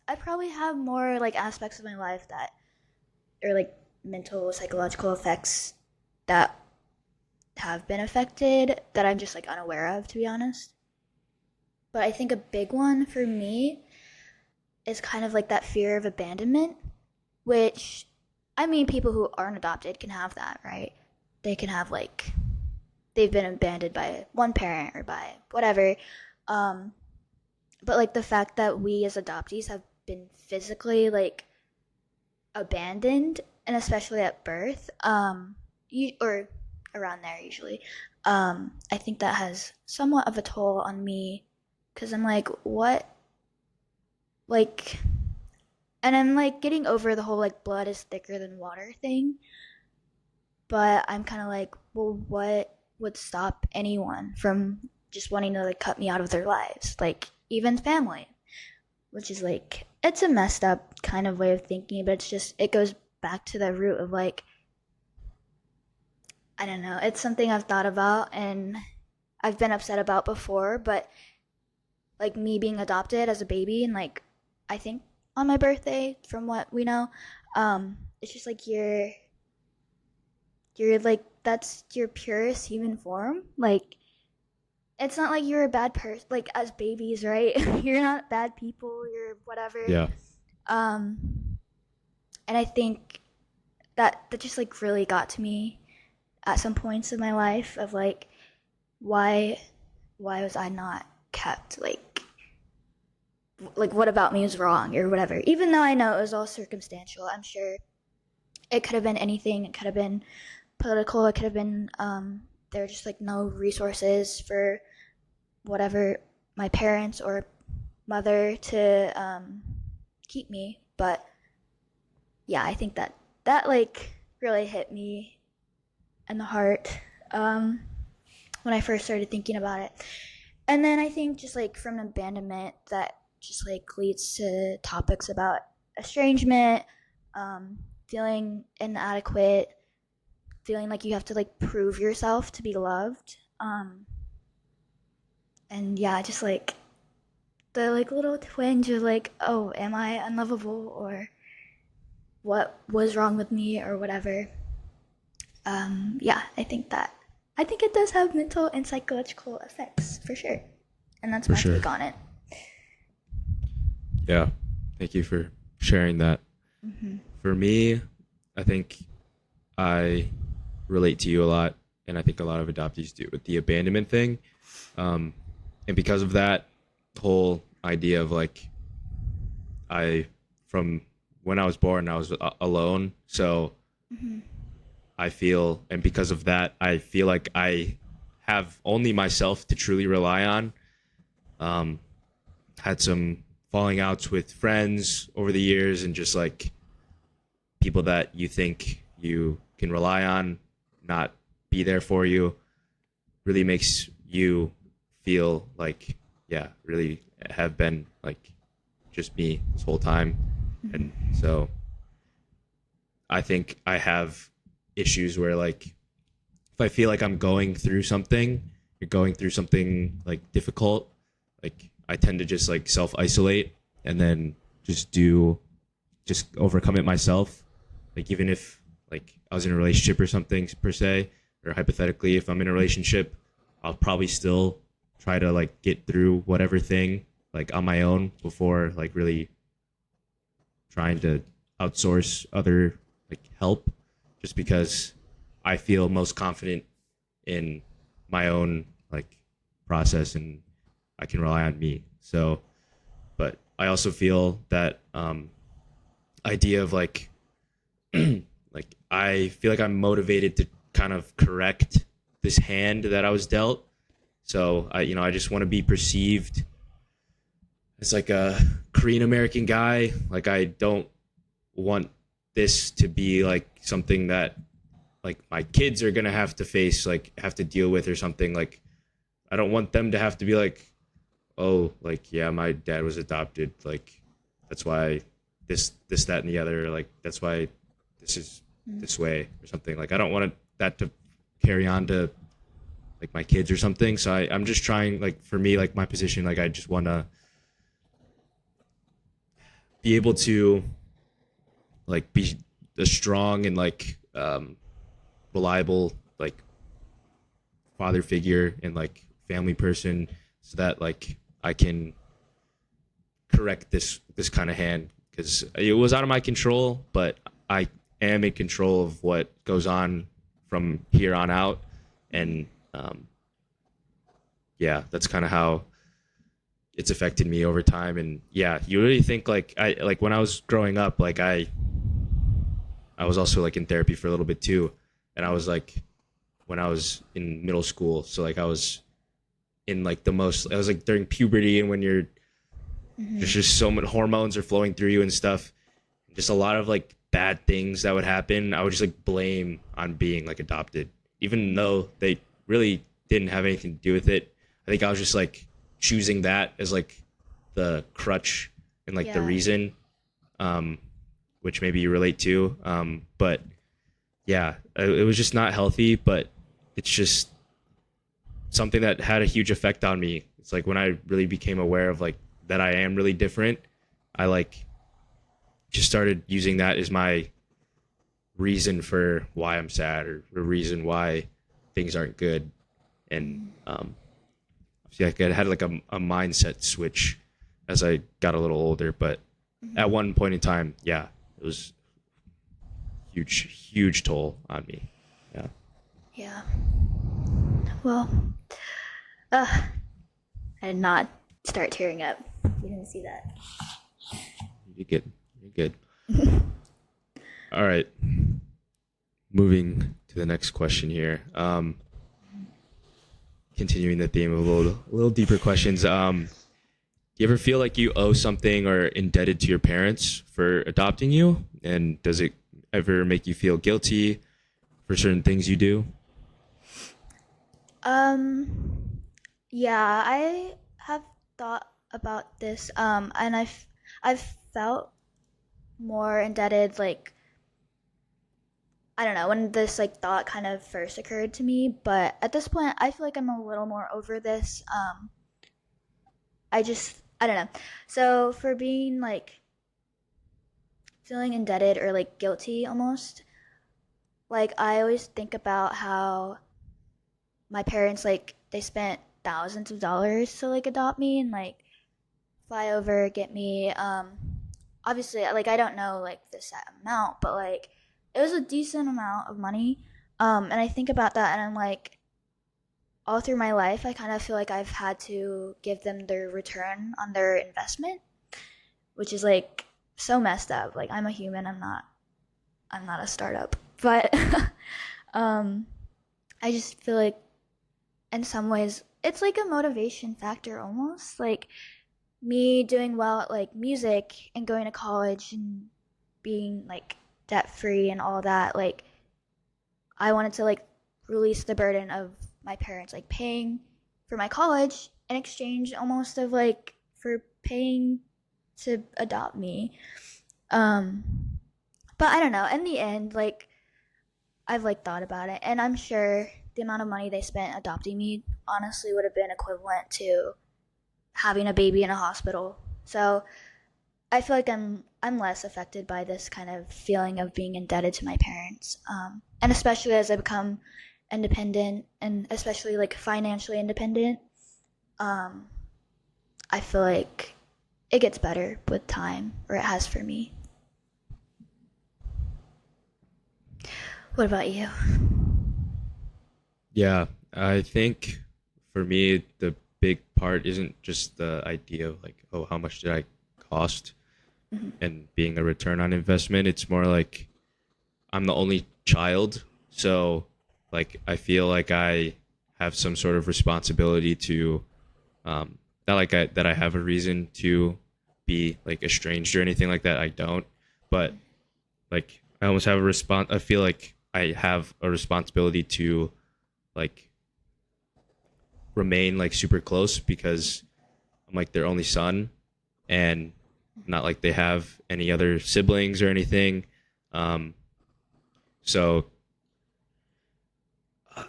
I probably have more aspects of my life that are mental, psychological effects that have been affected that I'm just unaware of, to be honest. But I think a big one for me is kind of that fear of abandonment, which, I mean, people who aren't adopted can have that, right? They can have they've been abandoned by one parent or by whatever. But the fact that we as adoptees have been physically abandoned, and especially at birth, or around there usually, I think that has somewhat of a toll on me, because I'm what, and I'm getting over the whole blood is thicker than water thing, but I'm kind of well, what would stop anyone from just wanting to cut me out of their lives, even family, which is it's a messed up kind of way of thinking, but it goes back to the root of I don't know, it's something I've thought about and I've been upset about before, but me being adopted as a baby, and I think on my birthday, from what we know, it's just you're that's your purest human form. It's not you're a bad person, as babies, right? You're not bad people, you're whatever. Yeah. And I think that just really got to me at some points in my life of why was I not kept, what about me is wrong or whatever, even though I know it was all circumstantial. I'm sure it could have been anything. It could have been political. It could have been there were just no resources for whatever, my parents or mother, to keep me. But yeah, I think that really hit me in the heart when I first started thinking about it. And then I think just from abandonment, that just like leads to topics about estrangement, feeling inadequate, feeling like you have to like prove yourself to be loved. And yeah, just like the like little twinge of like, oh, am I unlovable, or what was wrong with me, or whatever. Yeah, I think it does have mental and psychological effects for sure, and that's For my sure. take on it. Yeah. Thank you for sharing that. For me, I think I relate to you a lot, and I think a lot of adoptees do with the abandonment thing. Um, and because of that whole idea of like, I, from when I was born, I was alone. So I feel, and because of that, I feel like I have only myself to truly rely on. Um, had some falling outs with friends over the years, and just like people that you think you can rely on not be there for you really makes you feel like, yeah, really have been like just me this whole time. And so I think I have issues where like if I feel like I'm going through something, you're going through something like difficult, like I tend to just like self isolate and then just overcome it myself. Like even if like I was in a relationship or something per se, or hypothetically, if I'm in a relationship, I'll probably still try to like get through whatever thing like on my own before like really trying to outsource other like help, just because I feel most confident in my own like process and I can rely on me. So, but I also feel that idea of like like I feel like I'm motivated to kind of correct this hand that I was dealt. So I just want to be perceived as like a Korean American guy. Like I don't want this to be like something that like my kids are gonna have to face, like have to deal with or something. Like I don't want them to have to be like, oh, like yeah, my dad was adopted. Like that's why this that and the other. Like that's why this is this way or something. Like I don't want that to carry on to like my kids or something. So I'm just trying, like for me, like my position, like I just want to be able to like be a strong and like reliable like father figure and like family person, so that like I can correct this kind of hand, because it was out of my control, but I am in control of what goes on from here on out. And yeah, that's kind of how it's affected me over time. And yeah, you really think like I like when I was growing up, like I was also like in therapy for a little bit too, and I was like when I was in middle school, so like I was in like the most, I was like during puberty, and when you're there's just so many hormones are flowing through you and stuff, just a lot of like bad things that would happen I would just like blame on being like adopted, even though they really didn't have anything to do with it. I think I was just like choosing that as like the crutch and like the Yeah. reason, which maybe you relate to. But yeah, it was just not healthy, but it's just something that had a huge effect on me. It's like when I really became aware of like that I am really different, I like just started using that as my reason for why I'm sad, or a reason why things aren't good. And see, like I had like a mindset switch as I got a little older, but at one point in time, yeah, it was huge toll on me. Yeah. Yeah. Well, I did not start tearing up. You didn't see that. You're good. You're good. All right. Moving to the next question here. Continuing the theme of a little deeper questions. Do you ever feel like you owe something or indebted to your parents for adopting you? And does it ever make you feel guilty for certain things you do? Um, yeah, I have thought about this, and I've felt more indebted, like, I don't know, when this like thought kind of first occurred to me, but at this point I feel like I'm a little more over this. I don't know. So for being like feeling indebted or like guilty almost, like I always think about how my parents, like, they spent thousands of dollars to like adopt me and like fly over, get me. Obviously, like, I don't know like the set amount, but like it was a decent amount of money. And I think about that, and I'm like, all through my life, I kind of feel like I've had to give them their return on their investment, which is like so messed up. Like, I'm a human. I'm not a startup, but um, I just feel like in some ways it's like a motivation factor almost, like me doing well at like music and going to college and being like debt free and all that. Like, I wanted to like release the burden of my parents like paying for my college in exchange almost of like for paying to adopt me. um but I don't know, in the end, like, I've like thought about it, and I'm sure the amount of money they spent adopting me honestly would have been equivalent to having a baby in a hospital. So I feel like I'm less affected by this kind of feeling of being indebted to my parents, and especially as I become independent, and especially like financially independent. um, I feel like it gets better with time, or it has for me. What about you? Yeah, I think for me the big part isn't just the idea of like, oh, how much did I cost Mm-hmm. and being a return on investment. It's more like I'm the only child, so like I feel like I have some sort of responsibility to not like that I have a reason to be like estranged or anything like that. I don't, but like I almost have a response. I feel like I have a responsibility to like remain like super close because I'm like their only son, and not like they have any other siblings or anything. Um, so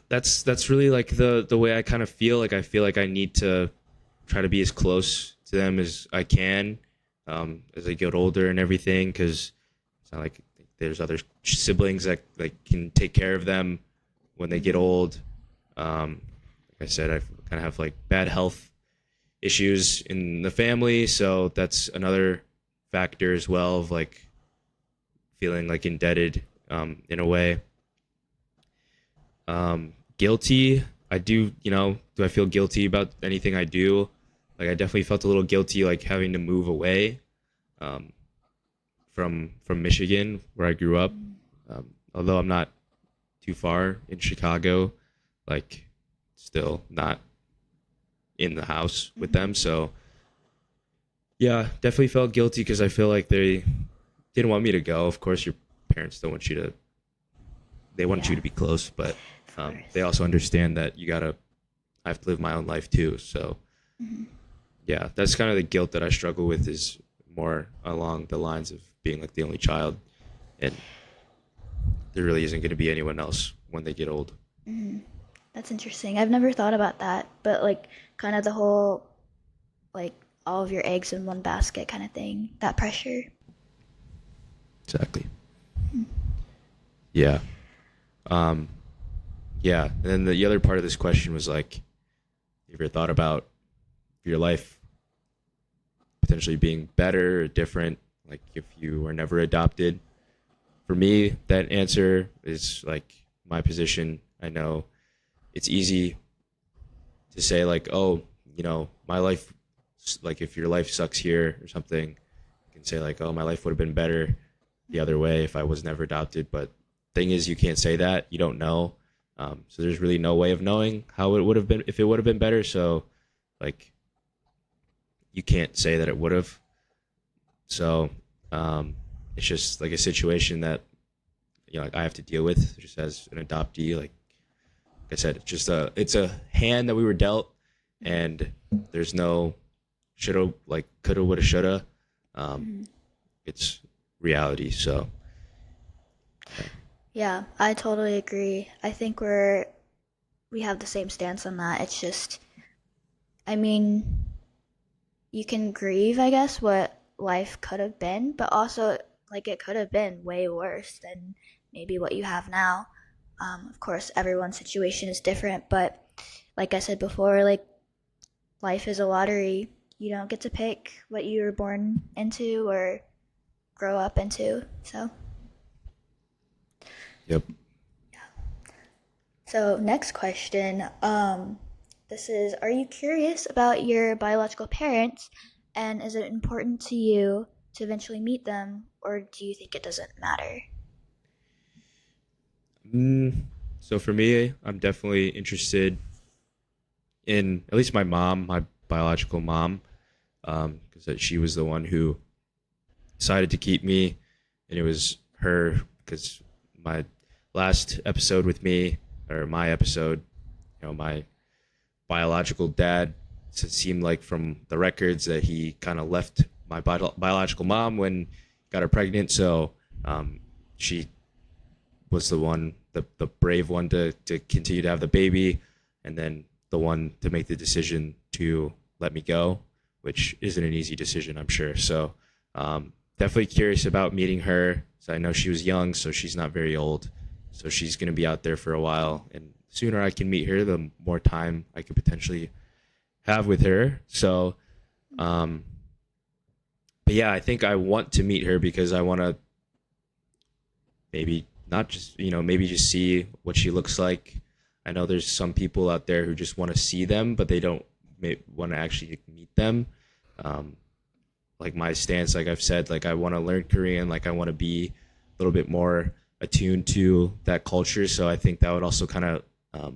that's really like the way I kind of feel. Like I feel like I need to try to be as close to them as I can as I get older and everything, because it's not like there's other siblings that like can take care of them when they get old. Like I said, I kind of have like bad health issues in the family, so that's another factor as well of like feeling like indebted in a way. Guilty. I do, do I feel guilty about anything I do? Like I definitely felt a little guilty, like having to move away um, from Michigan, where I grew up. Although I'm not too far in Chicago, like still not in the house with Mm-hmm. them. So yeah, definitely felt guilty because I feel like they didn't want me to go. Of course, your parents don't want you to. They want you Yeah, to be close, but of they course. also understand that I have to live my own life too. So Mm-hmm. yeah, that's kind of the guilt that I struggle with, is more along the lines of being like the only child, and there really isn't going to be anyone else when they get old. Mm-hmm. That's interesting. I've never thought about that, but like kind of the whole, like, all of your eggs in one basket kind of thing. That pressure. Exactly. Yeah. Um, yeah. And then the other part of this question was like, have you ever thought about your life potentially being better or different, like if you were never adopted? For me, that answer is like my position. I know it's easy to say like, oh, my life, like if your life sucks here or something, you can say like, oh, my life would have been better the other way if I was never adopted. But thing is, you can't say that. You don't know. So there's really no way of knowing how it would have been if it would have been better. So like, you can't say that it would have. So it's just like a situation that like I have to deal with just as an adoptee. Like I said, it's a hand that we were dealt, and there's no shoulda, like coulda, woulda, shoulda. Um, Mhm. it's reality. So yeah. Yeah, I totally agree. I think we have the same stance on that. It's just, I mean, you can grieve, I guess, what life could have been, but also like it could have been way worse than maybe what you have now. Of course, everyone's situation is different, but like I said before, like life is a lottery. You don't get to pick what you were born into or grow up into. Yep. So next question. This is: are you curious about your biological parents, and is it important to you to eventually meet them, or do you think it doesn't matter? Mm, so for me, I'm definitely interested in at least my mom, my biological mom, because she was the one who decided to keep me, and it was her because my last episode with me, or my episode, my biological dad, it seemed like from the records that he kind of left my biological mom when he got her pregnant. So um, she was the one, the brave one to continue to have the baby, and then the one to make the decision to let me go, which isn't an easy decision, I'm sure. So definitely curious about meeting her. So I know she was young, so she's not very old. So she's going to be out there for a while, and the sooner I can meet her, the more time I could potentially have with her. So, um, but yeah, I think I want to meet her because I want to maybe not just maybe just see what she looks like. I know there's some people out there who just want to see them, but they don't want to actually meet them. Um, like my stance, like I've said, like I want to learn Korean, like I want to be a little bit more attuned to that culture. So I think that would also kind of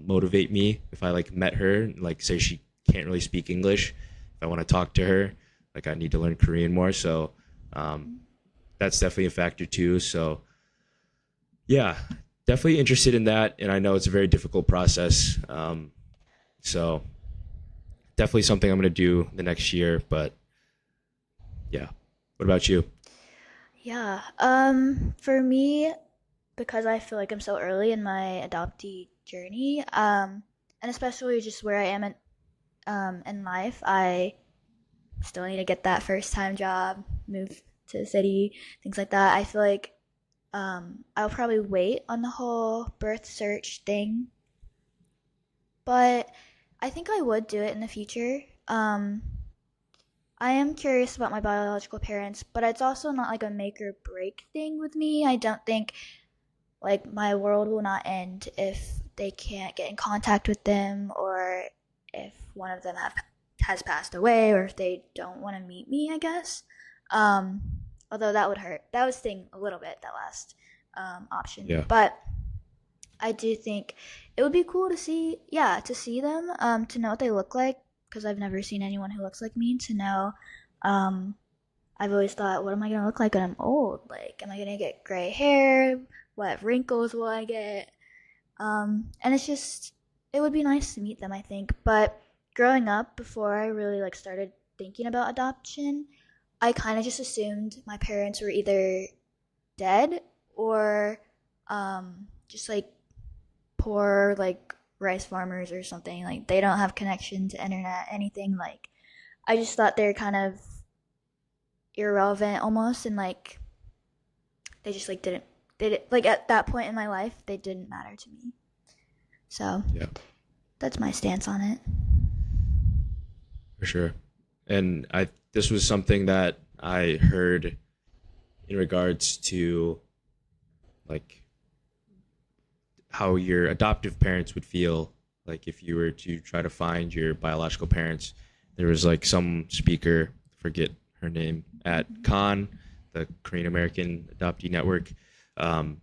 motivate me if I like met her, like say she can't really speak English. If I want to talk to her, like I need to learn Korean more. So um, that's definitely a factor too. So yeah, definitely interested in that, and I know it's a very difficult process. So definitely something I'm going to do the next year. But yeah, what about you? Yeah. For me, because I feel like I'm so early in my adoptee journey, and especially just where I am in life, I still need to get that first time job, move to the city, things like that. I feel like I'll probably wait on the whole birth search thing, but I think I would do it in the future. I am curious about my biological parents, but it's also not like a make or break thing with me. I don't think like my world will not end if they can't get in contact with them, or if one of them has passed away, or if they don't want to meet me, I guess. Um, Although that would hurt. That would sting a little bit, that last option. Yeah, But I do think it would be cool to see, yeah, to see them, to know what they look like, because I've never seen anyone who looks like me. To know, um, I've always thought, what am I gonna look like when I'm old? Like, am I gonna get gray hair? What wrinkles will I get? And it's just, it would be nice to meet them, I think. But growing up, before I really like started thinking about adoption, I kind of just assumed my parents were either dead or just like poor like rice farmers or something. Like they don't have connection to internet, anything. Like I just thought they're kind of irrelevant almost, and like they just like didn't they did, like at that point in my life they didn't matter to me. So yeah, that's my stance on it. for sure. And I this was something that I heard in regards to like how your adoptive parents would feel like if you were to try to find your biological parents. There was like some speaker, forget her name, at Con, the Korean American Adoptee Network, um,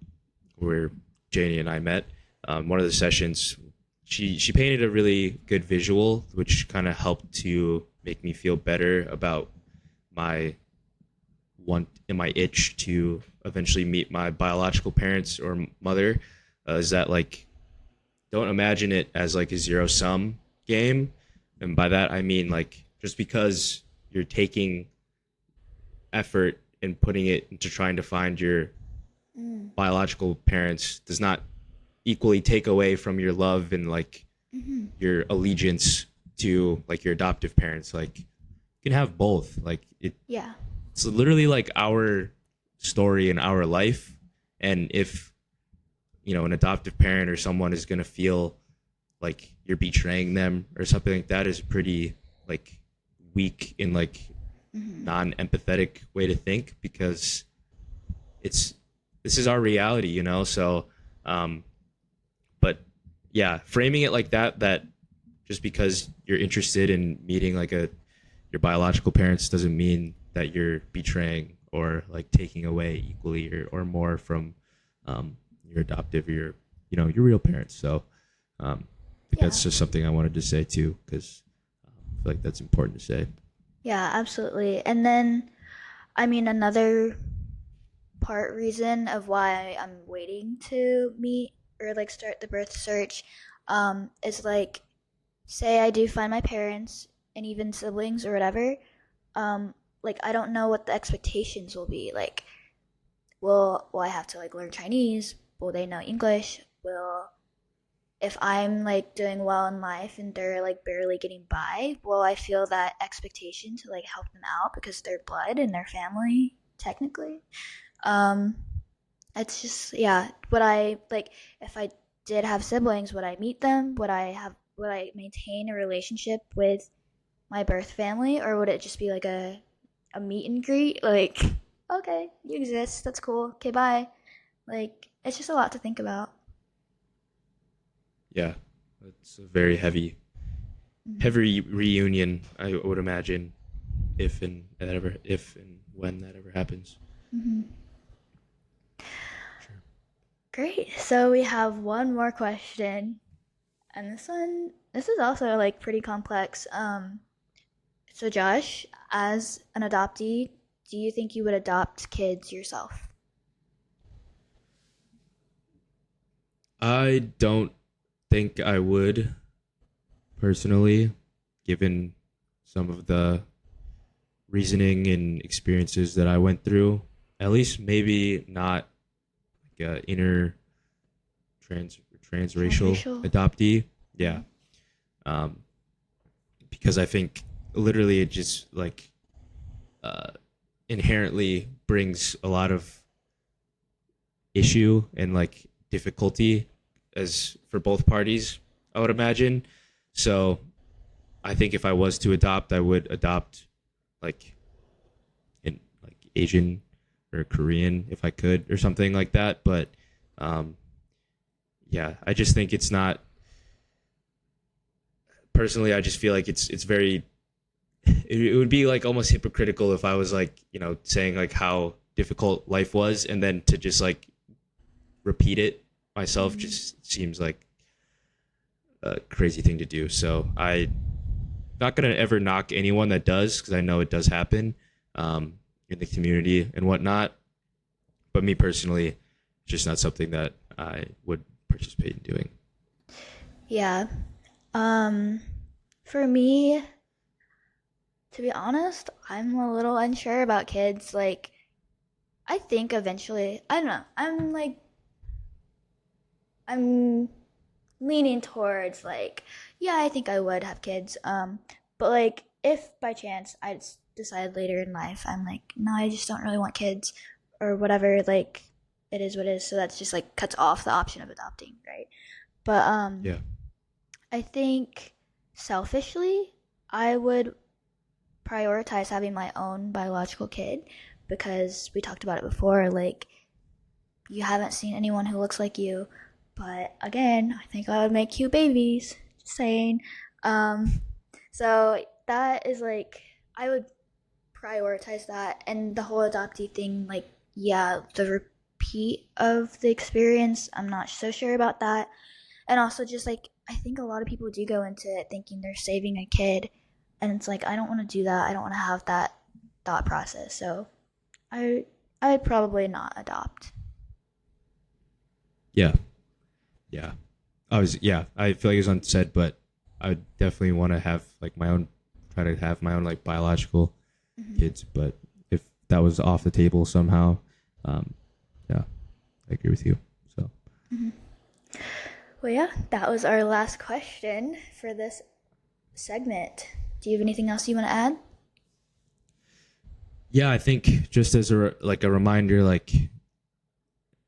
where Janie and I met. One of the sessions, she painted a really good visual, which kind of helped to make me feel better about my want and my itch to eventually meet my biological parents or mother. Is that like don't imagine it as like a zero sum game, and by that I mean like just because you're taking effort and putting it into trying to find your Mm. biological parents does not equally take away from your love and like Mm-hmm. your allegiance to like your adoptive parents. Like you can have both. Like Yeah. it's literally like our story and our life. And if an adoptive parent or someone is gonna feel like you're betraying them or something like that is pretty like weak and like Mm-hmm. non-empathetic way to think because it's this is our reality, so um but yeah, framing it like that just because you're interested in meeting like a your biological parents doesn't mean that you're betraying or like taking away equally or more from your adoptive or your real parents. So I think Yeah. that's just something I wanted to say too because I feel like that's important to say. Yeah, absolutely. And then, I mean, another part reason of why I'm waiting to meet or like start the birth search is like, say I do find my parents and even siblings or whatever, like I don't know what the expectations will be. Like, will I have to like learn Chinese? Will they know English? Will if I'm like doing well in life and they're like barely getting by, will I feel that expectation to like help them out because they're blood and their family technically? Um, it's just yeah. Would I like if I did have siblings? Would I meet them? Would I maintain a relationship with my birth family, or would it just be like a meet and greet? Like, okay, you exist. That's cool. Okay, bye. Like, it's just a lot to think about. Yeah, it's a very heavy Mm-hmm. heavy reunion, I would imagine, if and when that ever happens. Mm-hmm. Sure. Great. So we have one more question, and this is also like pretty complex. So Josh, as an adoptee, do you think you would adopt kids yourself? I don't think I would personally, given some of the reasoning and experiences that I went through. At least maybe not like a inner trans transracial Transracial? adoptee. Yeah, Mm-hmm. um, because I think literally it just like uh, inherently brings a lot of issue and like difficulty as for both parties, I would imagine. So I think if I was to adopt, I would adopt like in like Asian or Korean if I could or something like that. But um, yeah, I just think it's not personally. I just feel like it's very. It would be like almost hypocritical if I was like saying like how difficult life was and then to just like repeat it myself Mm-hmm. just seems like a crazy thing to do. So I'm not gonna ever knock anyone that does because I know it does happen in the community and whatnot. But me personally, it's just not something that I would participate in doing. Yeah. Um, for me, to be honest, I'm a little unsure about kids. Like, I think eventually, I don't know. I'm leaning towards like, yeah, I think I would have kids. But like, if by chance I decide later in life, I'm like, no, I just don't really want kids, or whatever. Like, it is what it is. So that's just like cuts off the option of adopting, right? But Yeah, I think selfishly, I would prioritize having my own biological kid because we talked about it before. Like, you haven't seen anyone who looks like you, but again, I think I would make cute babies. Just saying. Um, so that is like I would prioritize that, and the whole adoptee thing. Like, yeah, the repeat of the experience, I'm not so sure about that. And also, just like I think a lot of people do go into it thinking they're saving a kid, and it's like I don't want to do that. I don't want to have that thought process. So I I'd probably not adopt. yeah, yeah. I feel like it's unsaid, but I would definitely want to have like my own, try to have my own like biological. kids. But if that was off the table somehow, yeah, I agree with you. So. Well, yeah, that was our last question for this segment. Do you have anything else you want to add? Yeah, I think just as a reminder, like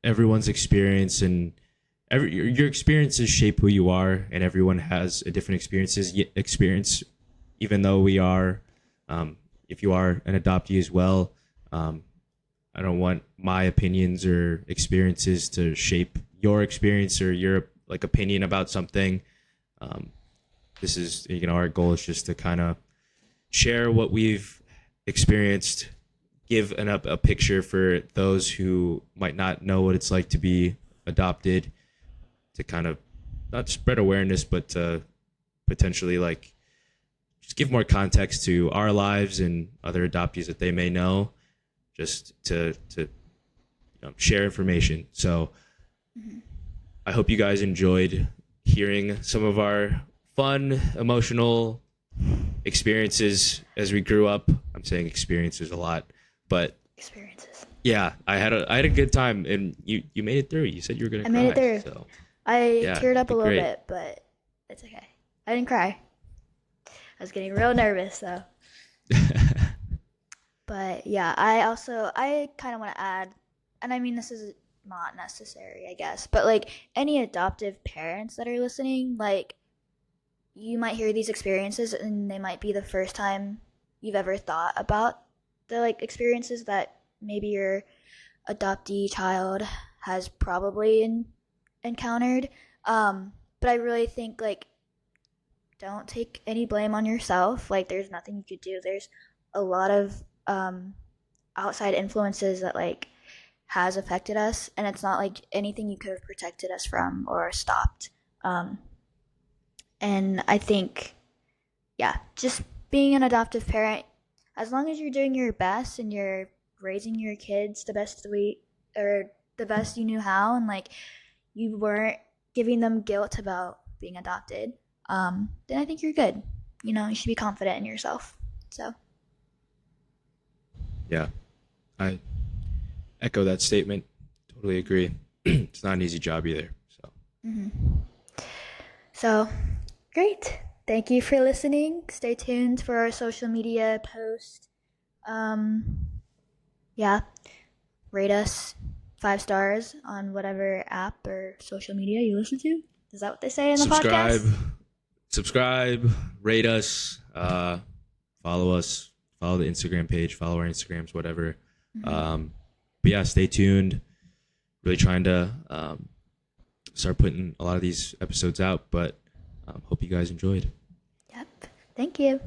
everyone's experience and your experiences shape who you are, and everyone has a different experience. Even though we are, if you are an adoptee as well, I don't want my opinions or experiences to shape your experience or your like opinion about something. This is, our goal is just to kind of share what we've experienced, give a picture for those who might not know what it's like to be adopted, to kind of not spread awareness, but to potentially like just give more context to our lives and other adoptees that they may know, just to share information. So I hope you guys enjoyed hearing some of our fun, emotional experiences as we grew up. I'm saying experiences a lot, but Experiences. yeah, I had a good time, and you made it through. You said you were gonna cry. I made it through. So I yeah, teared up a little great. bit, but it's okay. I didn't cry. I was getting real nervous though. But yeah, I kind of want to add, and I mean this is not necessary, I guess, but like any adoptive parents that are listening, like you might hear these experiences and they might be the first time you've ever thought about the like experiences that maybe your adoptee child has probably encountered. But I really think like don't take any blame on yourself. Like there's nothing you could do. There's a lot of outside influences that like has affected us, and it's not like anything you could have protected us from or stopped. And I think, yeah, just being an adoptive parent, as long as you're doing your best and you're raising your kids the best the best you knew how, and like you weren't giving them guilt about being adopted, then I think you're good. You should be confident in yourself. So. Yeah, I echo that statement. Totally agree. It's not an easy job either. So. So, great. Thank you for listening. Stay tuned for our social media post. Yeah, rate us 5 stars on whatever app or social media you listen to. Is that what they say in the podcast? Subscribe, rate us, follow us, follow the Instagram page, follow our Instagrams, whatever. But yeah, stay tuned. Really trying to start putting a lot of these episodes out, but hope you guys enjoyed. Yep. Thank you.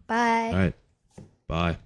Bye. All right. Bye.